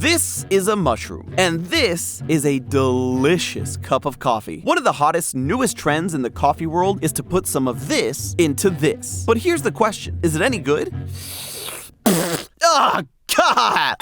This is a mushroom, and this is a delicious cup of coffee. One of the hottest, newest trends in the coffee world is to put some of this into this. But here's the question, is it any good? Ah, God!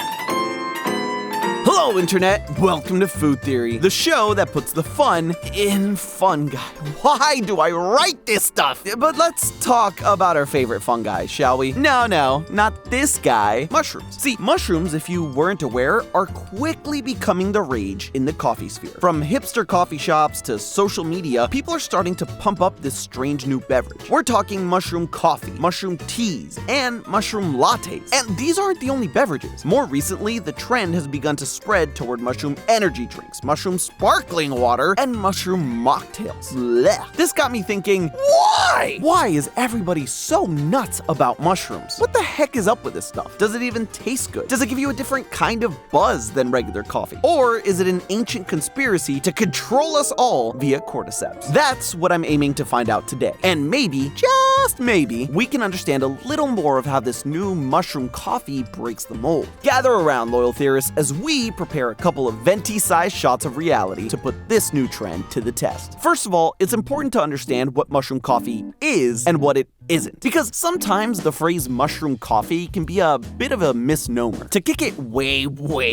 Hello, Internet. Welcome to Food Theory, the show that puts the fun in fungi. Why do I write this stuff? But let's talk about our favorite fungi, shall we? No, not this guy. Mushrooms. See, mushrooms, if you weren't aware, are quickly becoming the rage in the coffee sphere. From hipster coffee shops to social media, people are starting to pump up this strange new beverage. We're talking mushroom coffee, mushroom teas, and mushroom lattes. And these aren't the only beverages. More recently, the trend has begun to spread toward mushroom energy drinks, mushroom sparkling water, and mushroom mocktails. Blech. This got me thinking, why? Why is everybody so nuts about mushrooms? What the heck is up with this stuff? Does it even taste good? Does it give you a different kind of buzz than regular coffee? Or is it an ancient conspiracy to control us all via cordyceps? That's what I'm aiming to find out today. And maybe, just maybe, we can understand a little more of how this new mushroom coffee breaks the mold. Gather around, loyal theorists, as we prepare a couple of venti-sized shots of reality to put this new trend to the test. First of all, it's important to understand what mushroom coffee is and what it isn't, because sometimes the phrase mushroom coffee can be a bit of a misnomer. To kick it way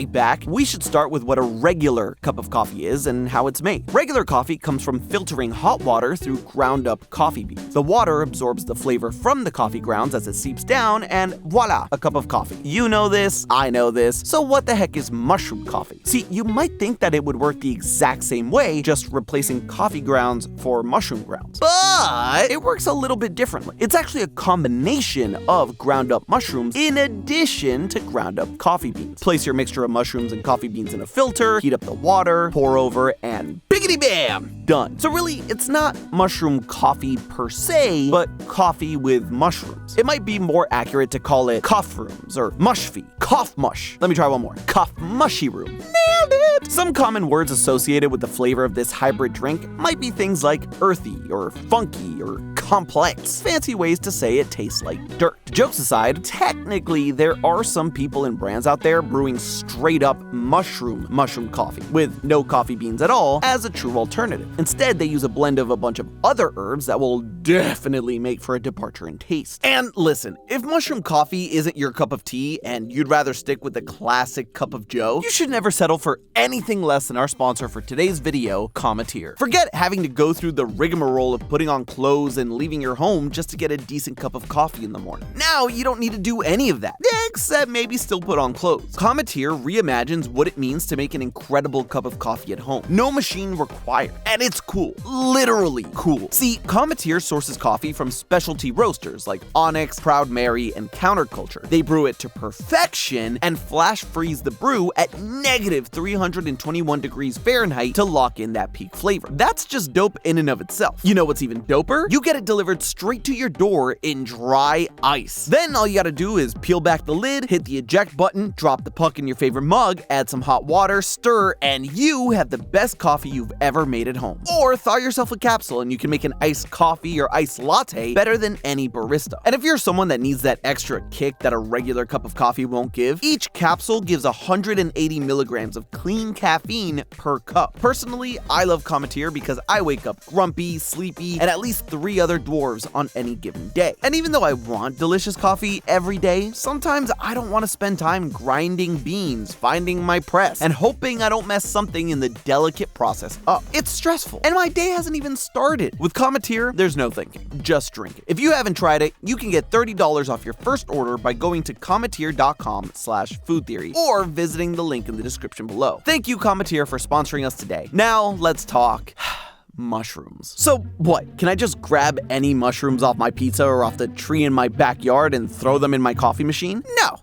back, we should start with what a regular cup of coffee is and how it's made. Regular coffee comes from filtering hot water through ground up coffee beans. The water absorbs the flavor from the coffee grounds as it seeps down, and voila, a cup of coffee. You know this, I know this, so what the heck is mushroom coffee? See, you might think that it would work the exact same way, just replacing coffee grounds for mushroom grounds. But it works a little bit differently. It's actually a combination of ground up mushrooms in addition to ground up coffee beans. Place your mixture of mushrooms and coffee beans in a filter, heat up the water, pour over, and biggity bam! Done. So really, it's not mushroom coffee per se, but coffee with mushrooms. It might be more accurate to call it cough rooms or mushfee, cough mush. Let me try one more. Cough mushy room. Nailed it! Some common words associated with the flavor of this hybrid drink might be things like earthy or funky or complex. Fancy ways to say it tastes like dirt. Jokes aside, technically there are some people and brands out there brewing straight up mushroom coffee with no coffee beans at all as a true alternative. Instead, they use a blend of a bunch of other herbs that will definitely make for a departure in taste. And listen, if mushroom coffee isn't your cup of tea and you'd rather stick with the classic cup of joe, you should never settle for anything less than our sponsor for today's video, Cometeer. Forget having to go through the rigmarole of putting on clothes and leaving your home just to get a decent cup of coffee in the morning. Now you don't need to do any of that, except maybe still put on clothes. Cometeer reimagines what it means to make an incredible cup of coffee at home. No machine required. And it's cool. Literally cool. See, Cometeer sources coffee from specialty roasters like Onyx, Proud Mary, and Counterculture. They brew it to perfection and flash freeze the brew at negative 321 degrees Fahrenheit to lock in that peak flavor. That's just dope in and of itself. You know what's even doper? You get it delivered straight to your door in dry ice. Then all you gotta do is peel back the lid, hit the eject button, drop the puck in your favorite mug, add some hot water, stir, and you have the best coffee you've ever made at home. Or thaw yourself a capsule and you can make an iced coffee or iced latte better than any barista. And if you're someone that needs that extra kick that a regular cup of coffee won't give, each capsule gives 180 milligrams of clean caffeine per cup. Personally, I love Cometeer because I wake up grumpy, sleepy, and at least 3 other dwarves on any given day. And even though I want delicious coffee every day, sometimes I don't want to spend time grinding beans, finding my press, and hoping I don't mess something in the delicate process up. It's stressful, and my day hasn't even started. With Cometeer, there's no thinking. Just drink it. If you haven't tried it, you can get $30 off your first order by going to cometeer.com/foodtheory or visiting the link in the description below. Thank you, Cometeer, for sponsoring us today. Now, let's talk mushrooms. So what, can I just grab any mushrooms off my pizza or off the tree in my backyard and throw them in my coffee machine? No.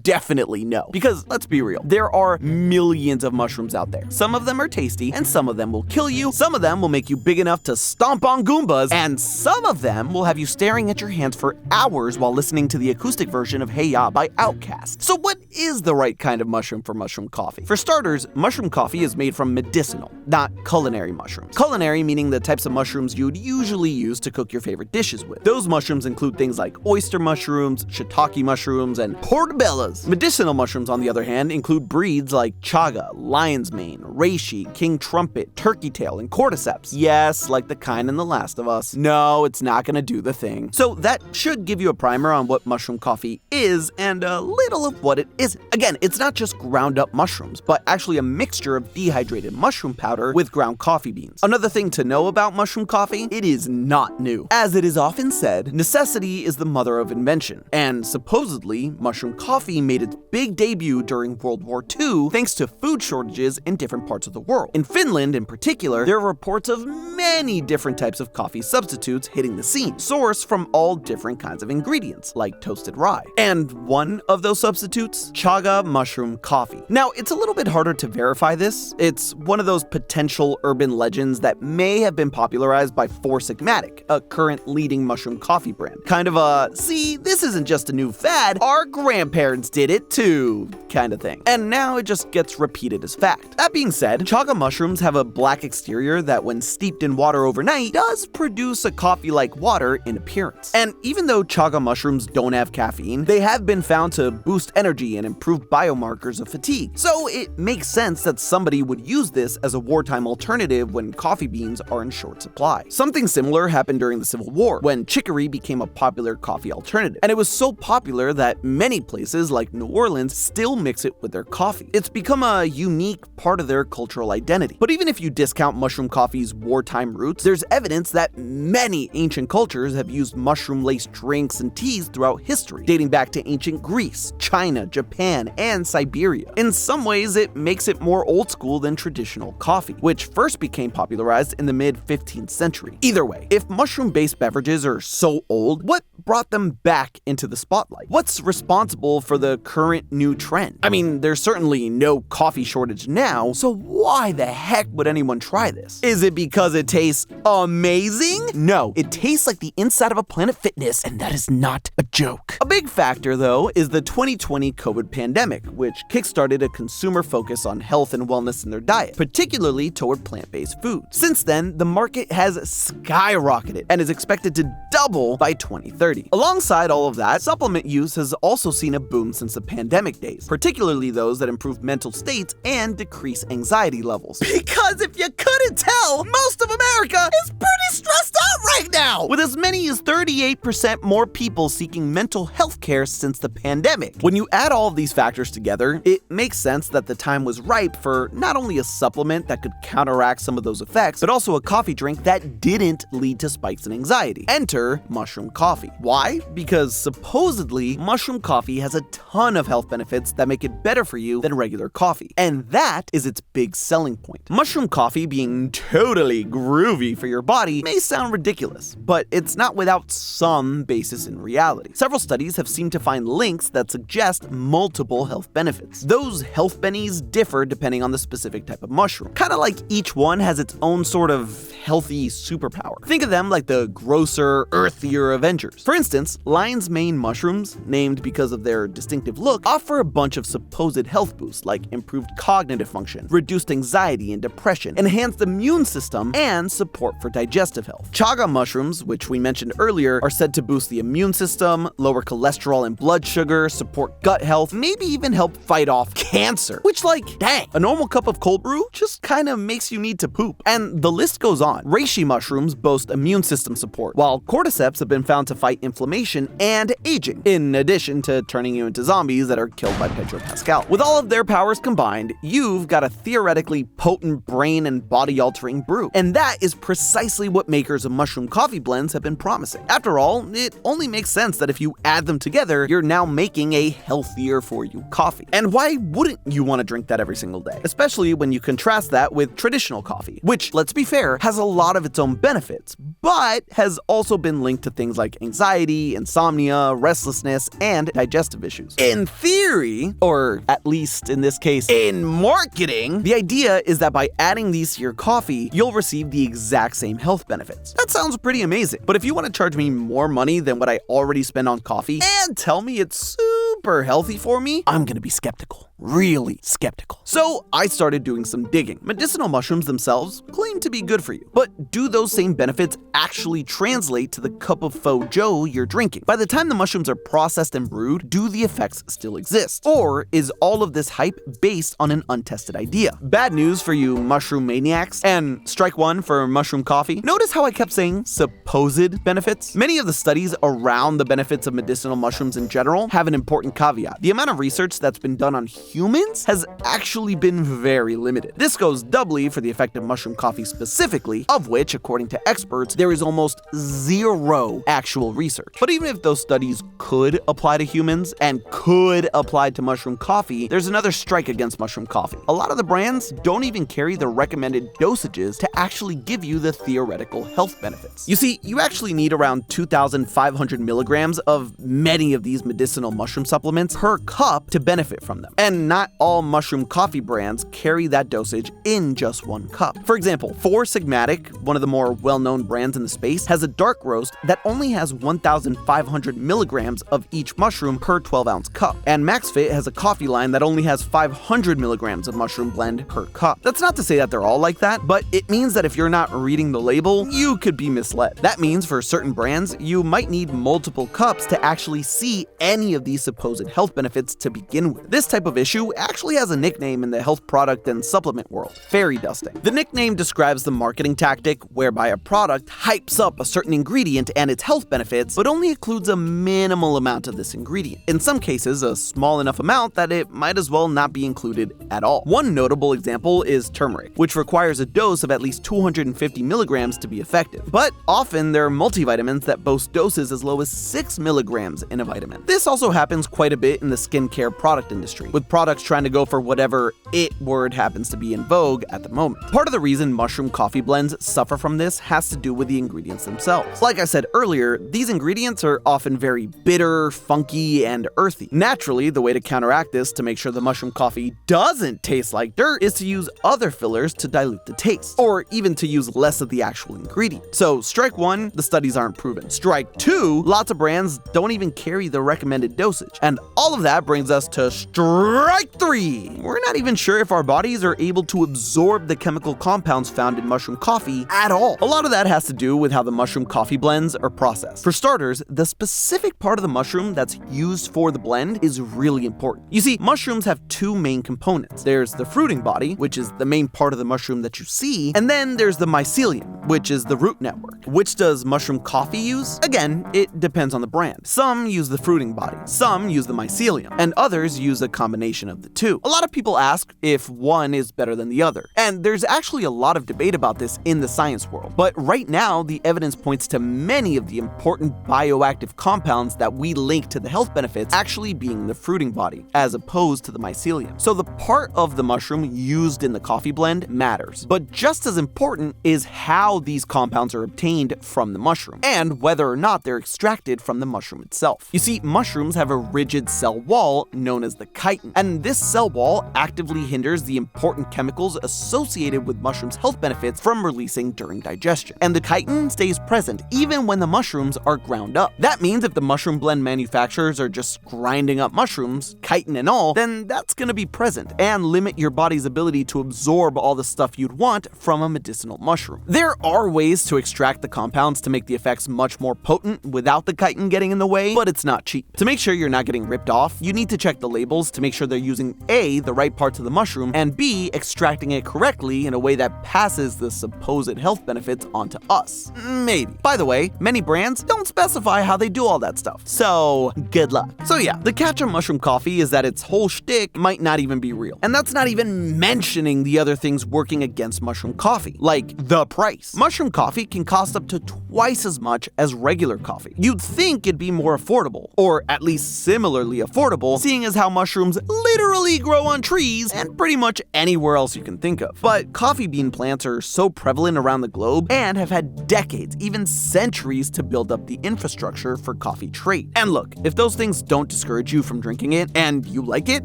Definitely no. Because let's be real, there are millions of mushrooms out there. Some of them are tasty, and some of them will kill you, some of them will make you big enough to stomp on Goombas, and some of them will have you staring at your hands for hours while listening to the acoustic version of Hey Ya by Outkast. So what is the right kind of mushroom for mushroom coffee? For starters, mushroom coffee is made from medicinal, not culinary mushrooms. Culinary meaning the types of mushrooms you'd usually use to cook your favorite dishes with. Those mushrooms include things like oyster mushrooms, shiitake mushrooms, and portobello portobellos. Medicinal mushrooms, on the other hand, include breeds like chaga, lion's mane, reishi, king trumpet, turkey tail, and cordyceps. Yes, like the kind in The Last of Us. No, it's not gonna do the thing. So that should give you a primer on what mushroom coffee is and a little of what it isn't. Again, it's not just ground up mushrooms, but actually a mixture of dehydrated mushroom powder with ground coffee beans. Another thing to know about mushroom coffee, it is not new. As it is often said, necessity is the mother of invention, and supposedly, mushroom coffee made its big debut during World War II thanks to food shortages in different parts of the world. In Finland, in particular, there are reports of many different types of coffee substitutes hitting the scene, sourced from all different kinds of ingredients, like toasted rye. And one of those substitutes? Chaga mushroom coffee. Now, it's a little bit harder to verify this. It's one of those potential urban legends that may have been popularized by Four Sigmatic, a current leading mushroom coffee brand. Kind of a, see, this isn't just a new fad, our grandparents did it too, kind of thing. And now it just gets repeated as fact. That being said, chaga mushrooms have a black exterior that when steeped in water overnight does produce a coffee-like water in appearance. And even though chaga mushrooms don't have caffeine, they have been found to boost energy and improve biomarkers of fatigue. So it makes sense that somebody would use this as a wartime alternative when coffee beans are in short supply. Something similar happened during the Civil War, when chicory became a popular coffee alternative. And it was so popular that many places like New Orleans still mix it with their coffee. It's become a unique part of their cultural identity. But even if you discount mushroom coffee's wartime roots, there's evidence that many ancient cultures have used mushroom-laced drinks and teas throughout history, dating back to ancient Greece, China, Japan, and Siberia. In some ways, it makes it more old school than traditional coffee, which first became popularized in the mid-15th century. Either way, if mushroom-based beverages are so old, what brought them back into the spotlight? What's responsible for the current new trend? I mean, there's certainly no coffee shortage now, so why the heck would anyone try this? Is it because it tastes amazing? No, it tastes like the inside of a Planet Fitness, and that is not a joke. A big factor, though, is the 2020 COVID pandemic, which kickstarted a consumer focus on health and wellness in their diet, particularly toward plant-based foods. Since then, the market has skyrocketed and is expected to double by 2030. Alongside all of that, supplement use has also seen a boom since the pandemic days, particularly those that improve mental states and decrease anxiety levels. Because if you couldn't tell, most of America is pretty stressed out right now, with as many as 38% more people seeking mental health care since the pandemic. When you add all of these factors together, it makes sense that the time was ripe for not only a supplement that could counteract some of those effects, but also a coffee drink that didn't lead to spikes in anxiety. Enter mushroom coffee. Why? Because supposedly, mushroom coffee has a ton of health benefits that make it better for you than regular coffee. And that is its big selling point. Mushroom coffee being totally groovy for your body may sound ridiculous, but it's not without some basis in reality. Several studies have seemed to find links that suggest multiple health benefits. Those health bennies differ depending on the specific type of mushroom. Kind of like each one has its own sort of healthy superpower. Think of them like the grosser, earthier Avengers. For instance, lion's mane mushrooms, named because of their distinctive look, offer a bunch of supposed health boosts like improved cognitive function, reduced anxiety and depression, enhanced immune system, and support for digestive health. Chaga mushrooms, which we mentioned earlier, are said to boost the immune system, lower cholesterol and blood sugar, support gut health, maybe even help fight off cancer. Which, like, dang, a normal cup of cold brew just kind of makes you need to poop. And the list goes on. Reishi mushrooms boast immune system support, while cordyceps have been found to fight inflammation and aging, in addition to turning you into zombies that are killed by Pedro Pascal. With all of their powers combined, you've got a theoretically potent brain and body-altering brew. And that is precisely what makers of mushroom coffee blends have been promising. After all, it only makes sense that if you add them together, you're now making a healthier for you coffee. And why wouldn't you want to drink that every single day? Especially when you contrast that with traditional coffee, which, let's be fair, has a lot of its own benefits, but has also been linked to things like anxiety, insomnia, restlessness, and digestive issues. In theory, or at least in this case, in marketing, the idea is that by adding these to your coffee, you'll receive the exact same health benefits. That sounds pretty amazing, but if you want to charge me more money than what I already spend on coffee and tell me it's super healthy for me, I'm gonna be skeptical. really skeptical. So I started doing some digging. Medicinal mushrooms themselves claim to be good for you, but do those same benefits actually translate to the cup of faux joe you're drinking? By the time the mushrooms are processed and brewed, do the effects still exist? Or is all of this hype based on an untested idea? Bad news for you mushroom maniacs, and strike one for mushroom coffee. Notice how I kept saying supposed benefits? Many of the studies around the benefits of medicinal mushrooms in general have an important caveat. The amount of research that's been done on humans has actually been very limited. This goes doubly for the effect of mushroom coffee specifically, of which, according to experts, there is almost zero actual research. But even if those studies could apply to humans and could apply to mushroom coffee, there's another strike against mushroom coffee. A lot of the brands don't even carry the recommended dosages to actually give you the theoretical health benefits. You see, you actually need around 2,500 milligrams of many of these medicinal mushroom supplements per cup to benefit from them. And not all mushroom coffee brands carry that dosage in just one cup. For example, Four Sigmatic, one of the more well-known brands in the space, has a dark roast that only has 1,500 milligrams of each mushroom per 12-ounce cup. And MaxFit has a coffee line that only has 500 milligrams of mushroom blend per cup. That's not to say that they're all like that, but it means that if you're not reading the label, you could be misled. That means for certain brands, you might need multiple cups to actually see any of these supposed health benefits to begin with. This type of issue actually has a nickname in the health product and supplement world: fairy dusting. The nickname describes the marketing tactic whereby a product hypes up a certain ingredient and its health benefits, but only includes a minimal amount of this ingredient. In some cases, a small enough amount that it might as well not be included at all. One notable example is turmeric, which requires a dose of at least 250 milligrams to be effective. But often there are multivitamins that boast doses as low as 6 milligrams in a vitamin. This also happens quite a bit in the skincare product industry, with products trying to go for whatever it word happens to be in vogue at the moment. Part of the reason mushroom coffee blends suffer from this has to do with the ingredients themselves. Like I said earlier, these ingredients are often very bitter, funky, and earthy. Naturally, the way to counteract this to make sure the mushroom coffee doesn't taste like dirt is to use other fillers to dilute the taste, or even to use less of the actual ingredient. So strike one, the studies aren't proven. Strike two, lots of brands don't even carry the recommended dosage. And all of that brings us to strike three. We're not even sure if our bodies are able to absorb the chemical compounds found in mushroom coffee at all. A lot of that has to do with how the mushroom coffee blends are processed. For starters, the specific part of the mushroom that's used for the blend is really important. You see, mushrooms have two main components. There's the fruiting body, which is the main part of the mushroom that you see, and then there's the mycelium, which is the root network. Which does mushroom coffee use? Again, it depends on the brand. Some use the fruiting body, some use the mycelium, and others use a combination of the two. A lot of people ask if one is better than the other, and there's actually a lot of debate about this in the science world. But right now, the evidence points to many of the important bioactive compounds that we link to the health benefits actually being the fruiting body, as opposed to the mycelium. So the part of the mushroom used in the coffee blend matters. But just as important is how these compounds are obtained from the mushroom, and whether or not they're extracted from the mushroom itself. You see, mushrooms have a rigid cell wall known as the chitin, and this cell wall actively hinders the important chemicals associated with mushrooms' health benefits from releasing during digestion. And the chitin stays present even when the mushrooms are ground up. That means if the mushroom blend manufacturers are just grinding up mushrooms, chitin and all, then that's gonna be present and limit your body's ability to absorb all the stuff you'd want from a medicinal mushroom. There are ways to extract the compounds to make the effects much more potent without the chitin getting in the way, but it's not cheap. To make sure you're not getting ripped off, you need to check the labels to make sure they're using A, the right parts of the mushroom, and B, extracting it correctly in a way that passes the supposed health benefits onto us. Maybe. By the way, many brands don't specify how they do all that stuff, so good luck. So yeah, the catch on mushroom coffee is that its whole shtick might not even be real. And that's not even mentioning the other things working against mushroom coffee, like the price. Mushroom coffee can cost up to twice as much as regular coffee. You'd think it'd be more affordable, or at least similarly affordable, seeing as how mushrooms literally grow on trees and pretty much anywhere else you can think of. But coffee bean plants are so prevalent around the globe and have had decades, even centuries, to build up the infrastructure for coffee trade. And look, if those things don't discourage you from drinking it and you like it,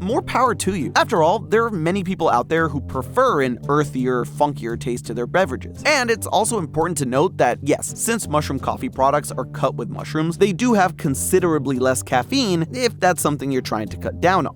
more power to you. After all, there are many people out there who prefer an earthier, funkier taste to their beverages. And it's also important to note that, yes, since mushroom coffee products are cut with mushrooms, they do have considerably less caffeine if that's something you're trying to cut down on.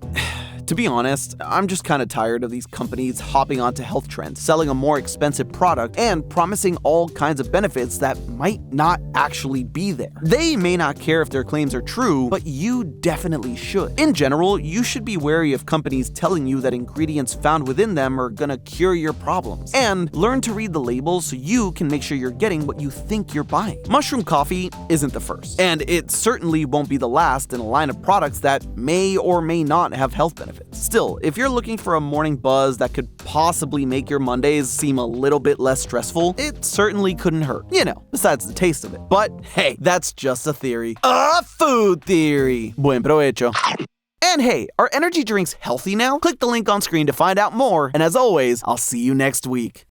To be honest, I'm just kind of tired of these companies hopping onto health trends, selling a more expensive product, and promising all kinds of benefits that might not actually be there. They may not care if their claims are true, but you definitely should. In general, you should be wary of companies telling you that ingredients found within them are gonna cure your problems. And learn to read the labels so you can make sure you're getting what you think you're buying. Mushroom coffee isn't the first, and it certainly won't be the last in a line of products that may or may not have health benefits. Still, if you're looking for a morning buzz that could possibly make your Mondays seem a little bit less stressful, it certainly couldn't hurt. Besides the taste of it. But hey, that's just a theory. A food theory. Buen provecho. And hey, are energy drinks healthy now? Click the link on screen to find out more, and as always, I'll see you next week.